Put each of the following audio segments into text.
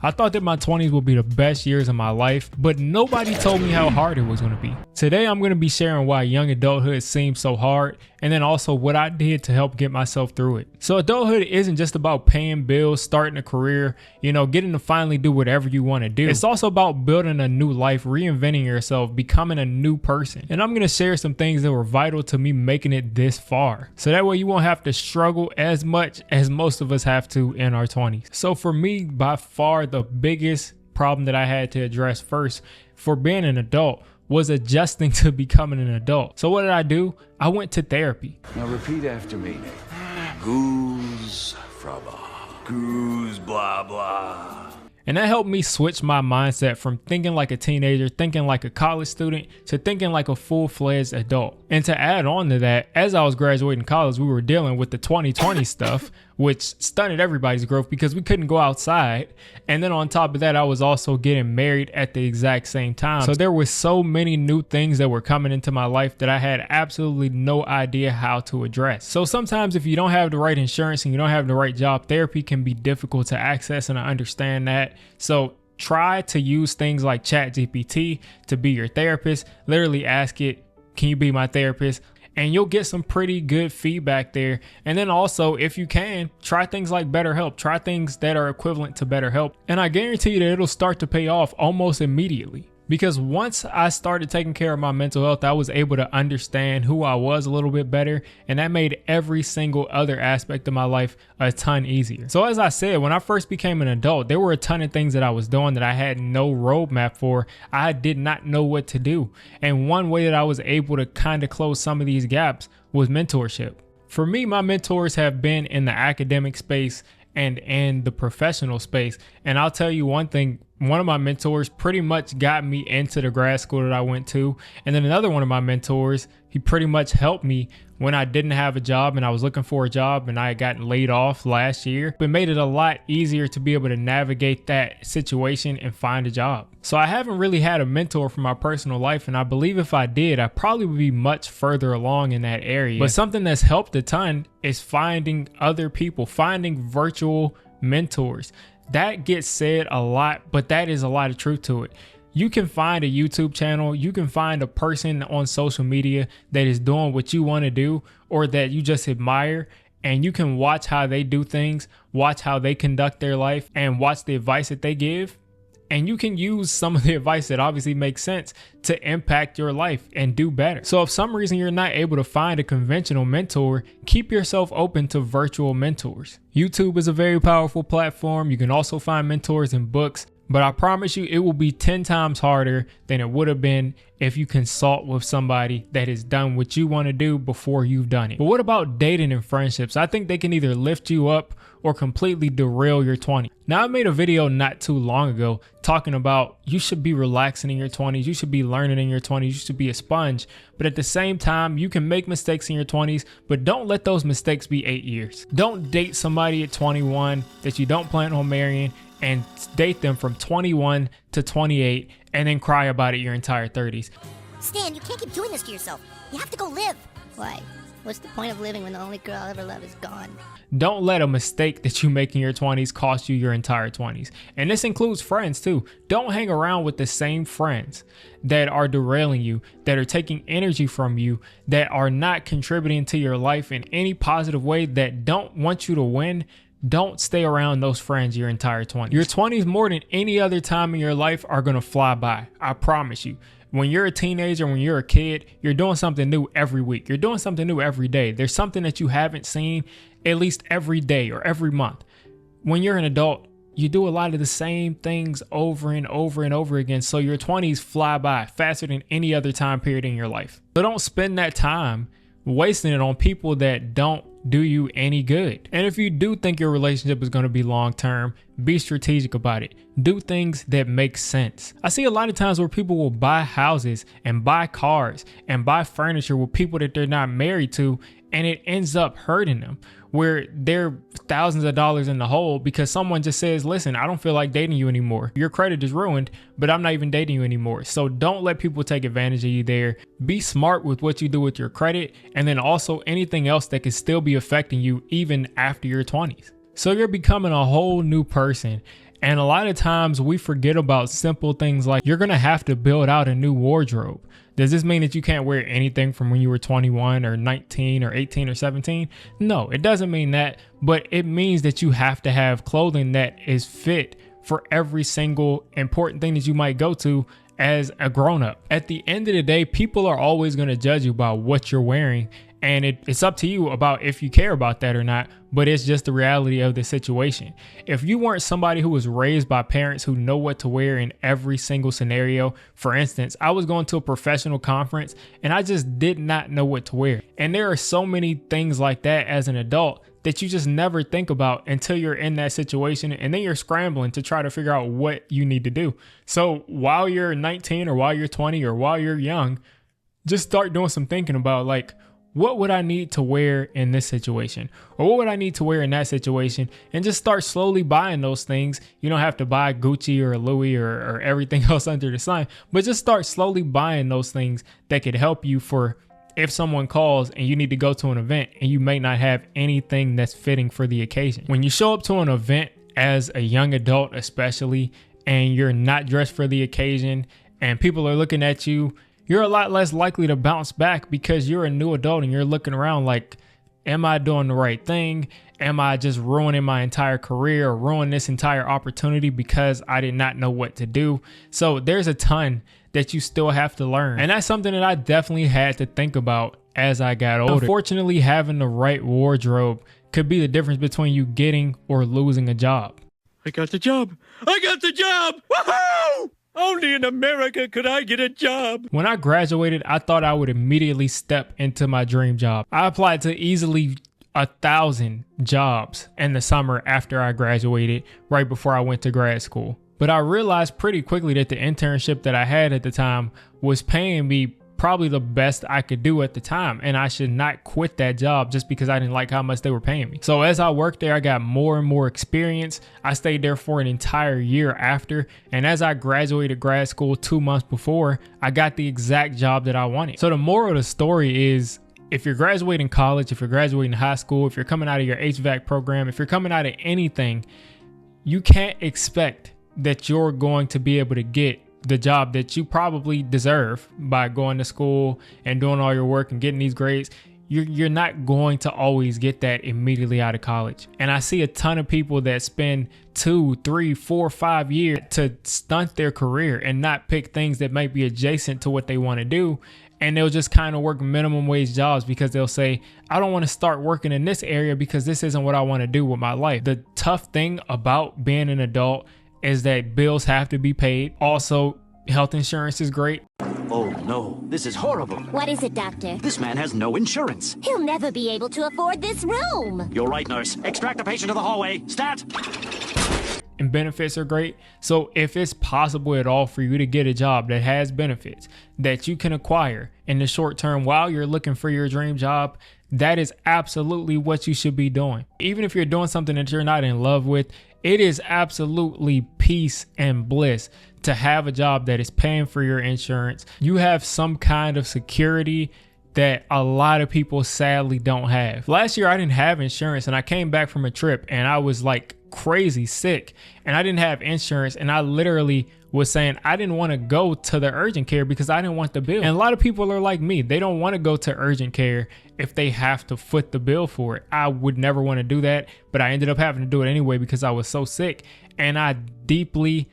I thought that my 20s would be the best years of my life, but nobody told me how hard it was going to be. Today, I'm going to be sharing why young adulthood seems so hard, and then also what I did to help get myself through it. So adulthood isn't just about paying bills, starting a career, getting to finally do whatever you want to do. It's also about building a new life, reinventing yourself, becoming a new person. And I'm going to share some things that were vital to me making it this far. So that way you won't have to struggle as much as most of us have to in our 20s. So for me, by far the biggest problem that I had to address first for being an adult was adjusting to becoming an adult. So what did I do? I went to therapy. Now repeat after me. Goose fraba. Goose blah blah. And that helped me switch my mindset from thinking like a teenager, thinking like a college student, to thinking like a full-fledged adult. And to add on to that, as I was graduating college, we were dealing with the 2020 stuff, which stunted everybody's growth because we couldn't go outside. And then on top of that, I was also getting married at the exact same time. So there were so many new things that were coming into my life that I had absolutely no idea how to address. So sometimes if you don't have the right insurance and you don't have the right job, therapy can be difficult to access, and I understand that. So try to use things like ChatGPT to be your therapist. Literally ask it, can you be my therapist? And you'll get some pretty good feedback there. And then also, if you can, try things like BetterHelp. Try things that are equivalent to BetterHelp. And I guarantee you that it'll start to pay off almost immediately. Because once I started taking care of my mental health, I was able to understand who I was a little bit better. And that made every single other aspect of my life a ton easier. So as I said, when I first became an adult, there were a ton of things that I was doing that I had no roadmap for. I did not know what to do. And one way that I was able to kind of close some of these gaps was mentorship. For me, my mentors have been in the academic space and in the professional space. And I'll tell you one thing, one of my mentors pretty much got me into the grad school that I went to. And then another one of my mentors, he pretty much helped me when I didn't have a job and I was looking for a job and I had gotten laid off last year. But it made it a lot easier to be able to navigate that situation and find a job. So I haven't really had a mentor for my personal life, and I believe if I did, I probably would be much further along in that area. But something that's helped a ton is finding other people, finding virtual mentors. That gets said a lot, but that is a lot of truth to it. You can find a YouTube channel, you can find a person on social media that is doing what you want to do or that you just admire, and you can watch how they do things, watch how they conduct their life, and watch the advice that they give. And you can use some of the advice that obviously makes sense to impact your life and do better. So if for some reason you're not able to find a conventional mentor, keep yourself open to virtual mentors. YouTube is a very powerful platform. You can also find mentors in books, but I promise you it will be 10 times harder than it would have been if you consult with somebody that has done what you want to do before you've done it. But what about dating and friendships? I think they can either lift you up or completely derail your 20s. Now, I made a video not too long ago talking about you should be relaxing in your 20s, you should be learning in your 20s, you should be a sponge. But at the same time, you can make mistakes in your 20s, but don't let those mistakes be 8 years. Don't date somebody at 21 that you don't plan on marrying and date them from 21 to 28 and then cry about it your entire 30s. Stan, you can't keep doing this to yourself. You have to go live. Why? What's the point of living when the only girl I'll ever love is gone? Don't let a mistake that you make in your 20s cost you your entire 20s. And this includes friends too. Don't hang around with the same friends that are derailing you, that are taking energy from you, that are not contributing to your life in any positive way, that don't want you to win. Don't stay around those friends your entire 20s. Your 20s more than any other time in your life are going to fly by. I promise you. When you're a teenager, when you're a kid, you're doing something new every week. You're doing something new every day. There's something that you haven't seen at least every day or every month. When you're an adult, you do a lot of the same things over and over and over again. So your 20s fly by faster than any other time period in your life. So don't spend that time wasting it on people that don't do you any good. And if you do think your relationship is going to be long term, be strategic about it. Do things that make sense. I see a lot of times where people will buy houses and buy cars and buy furniture with people that they're not married to, and it ends up hurting them, where they're thousands of dollars in the hole because someone just says, listen, I don't feel like dating you anymore. Your credit is ruined, but I'm not even dating you anymore. So don't let people take advantage of you there. Be smart with what you do with your credit, and then also anything else that could still be affecting you even after your 20s. So you're becoming a whole new person. And a lot of times we forget about simple things like you're going to have to build out a new wardrobe. Does this mean that you can't wear anything from when you were 21 or 19 or 18 or 17? No, it doesn't mean that, but it means that you have to have clothing that is fit for every single important thing that you might go to as a grown-up. At the end of the day, people are always going to judge you about what you're wearing, and it's up to you about if you care about that or not, but it's just the reality of the situation. If you weren't somebody who was raised by parents who know what to wear in every single scenario, for instance, I was going to a professional conference and I just did not know what to wear. And there are so many things like that as an adult that you just never think about until you're in that situation, and then you're scrambling to try to figure out what you need to do. So while you're 19 or while you're 20 or while you're young, just start doing some thinking about like, what would I need to wear in this situation? Or what would I need to wear in that situation? And just start slowly buying those things. You don't have to buy Gucci or Louis or everything else under the sun, but just start slowly buying those things that could help you for if someone calls and you need to go to an event and you may not have anything that's fitting for the occasion. When you show up to an event as a young adult, especially, and you're not dressed for the occasion and people are looking at you, you're a lot less likely to bounce back because you're a new adult and you're looking around like, am I doing the right thing? Am I just ruining my entire career or ruining this entire opportunity because I did not know what to do? So there's a ton that you still have to learn. And that's something that I definitely had to think about as I got older. Unfortunately, having the right wardrobe could be the difference between you getting or losing a job. I got the job. I got the job. Woohoo! Only in America could I get a job. When I graduated, I thought I would immediately step into my dream job. I applied to easily 1,000 jobs in the summer after I graduated, right before I went to grad school. But I realized pretty quickly that the internship that I had at the time was paying me probably the best I could do at the time, and I should not quit that job just because I didn't like how much they were paying me. So as I worked there, I got more and more experience. I stayed there for an entire year after, and as I graduated grad school 2 months before, I got the exact job that I wanted. So the moral of the story is, if you're graduating college, if you're graduating high school, if you're coming out of your HVAC program, if you're coming out of anything, you can't expect that you're going to be able to get the job that you probably deserve by going to school and doing all your work and getting these grades. You're not going to always get that immediately out of college. And I see a ton of people that spend 2, 3, 4, 5 years to stunt their career and not pick things that might be adjacent to what they want to do. And they'll just kind of work minimum wage jobs because they'll say, I don't want to start working in this area because this isn't what I want to do with my life. The tough thing about being an adult is that bills have to be paid. Also, health insurance is great. Oh no, this is horrible. What is it, Doctor? This man has no insurance. He'll never be able to afford this room. You're right, nurse. Extract the patient to the hallway. Stat! And benefits are great. So if it's possible at all for you to get a job that has benefits that you can acquire in the short term while you're looking for your dream job, that is absolutely what you should be doing. Even if you're doing something that you're not in love with, it is absolutely peace and bliss to have a job that is paying for your insurance. You have some kind of security that a lot of people sadly don't have. Last year, I didn't have insurance and I came back from a trip and I was like crazy sick and I didn't have insurance, and I literally was saying I didn't want to go to the urgent care because I didn't want the bill. And a lot of people are like me. They don't want to go to urgent care if they have to foot the bill for it. I would never want to do that, but I ended up having to do it anyway because I was so sick, and I deeply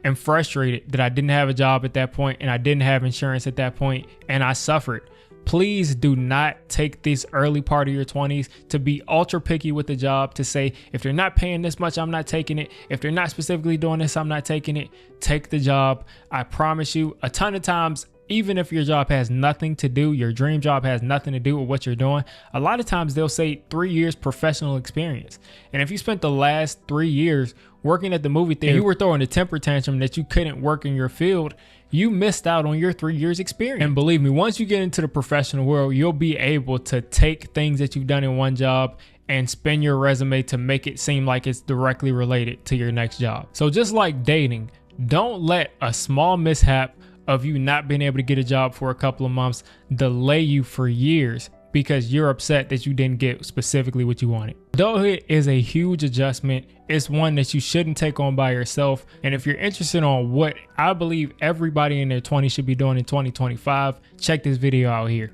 am frustrated that I didn't have a job at that point and I didn't have insurance at that point, and I suffered. Please do not take this early part of your 20s to be ultra picky with the job, to say, if they're not paying this much, I'm not taking it. If they're not specifically doing this, I'm not taking it. Take the job. I promise you, a ton of times, even if your job has nothing to do, your dream job has nothing to do with what you're doing, a lot of times they'll say 3 years professional experience. And if you spent the last 3 years working at the movie theater, you were throwing a temper tantrum that you couldn't work in your field, you missed out on your 3 years experience. And believe me, once you get into the professional world, you'll be able to take things that you've done in one job and spin your resume to make it seem like it's directly related to your next job. So just like dating, don't let a small mishap of you not being able to get a job for a couple of months delay you for years because you're upset that you didn't get specifically what you wanted. Adulthood is a huge adjustment. It's one that you shouldn't take on by yourself. And if you're interested on what I believe everybody in their 20s should be doing in 2025, check this video out here.